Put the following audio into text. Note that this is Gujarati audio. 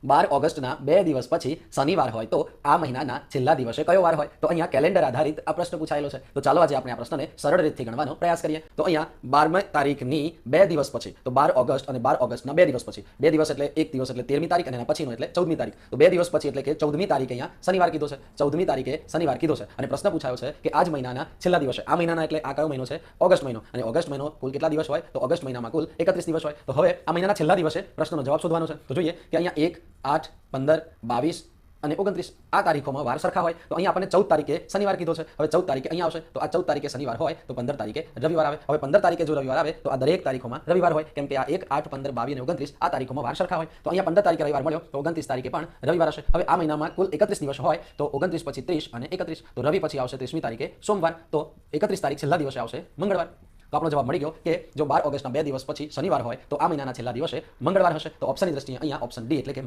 12 ઓગસ્ટના 2 દિવસ પછી શનિવાર હોય તો આ મહિનાના છેલ્લા દિવસે કયો વાર હોય? તો અહીંયા કેલેન્ડર આધારિત આ પ્રશ્ન પૂછાયેલો છે. તો ચાલો આજે આપણે આ પ્રશ્નને સરળ રીતથી ગણવાનો પ્રયાસ કરીએ. તો અહીંયા 12મી તારીખની 2 દિવસ પછી, તો 12 ઓગસ્ટ અને 12 ઓગસ્ટના 2 દિવસ પછી, 2 દિવસ એટલે એક દિવસ એટલે 13મી તારીખ અને એના પછીનો એટલે 14મી તારીખ. તો 2 દિવસ પછી એટલે કે 14મી તારીખે અહીંયા શનિવાર કીધો છે. 14મી તારીખે શનિવાર કીધો છે અને પ્રશ્ન પૂછાયો છે કે આ જ મહિનાના છેલ્લા દિવસે, આ મહિનાના એટલે આ કયો મહિનો છે? ઓગસ્ટ મહિનો. અને ઓગસ્ટ મહિનો કુલ કેટલા દિવસ હોય? તો ઓગસ્ટ મહિનામાં કુલ 31 દિવસ હોય. તો હવે આ મહિનાના છેલ્લા દિવસે પ્રશ્નનો જવાબ શોધવાનો છે. તો જોઈએ કે અહીંયા 1, 8, 15, 22 અને 29 આ તારીખોમાં વાર સરખા હોય. તો અહીંયા આપણને 14 તારીખે શનિવાર કીધો છે. હવે 14 તારીખે અહીંયા આવશે. તો આ 14 તારીખે શનિવાર હોય તો 15 તારીખે રવિવાર આવે. હવે 15 તારીખે જો રવિવાર આવે તો આ દરેક તારીખોમાં રવિવાર હોય, કેમ કે આ 1, 8, 15, 22 અને 29 આ તારીખોમાં વાર સરખા હોય. તો અહીંયા 15 તારીખે રવિવાર મળ્યો તો 29 તારીખે પણ રવિવાર હશે. હવે આ મહિનામાં કુલ 31 દિવસ હોય તો 29 પછી 30 અને 31, તો રવિ પછી આવશે 30મી તારીખે સોમવાર. તો 31 તારીખ છેલ્લા દિવસે આવશે મંગળવાર. તો આપણો જવાબ મળી ગયો કે જો 12 ઓગસ્ટના 2 દિવસ પછી શનિવાર હોય તો આ મહિનાના છેલ્લા દિવસે મંગળવાર હશે. તો ઓપ્શનની દ્રષ્ટિએ અહીંયા ઓપ્શન ડી એટલે કે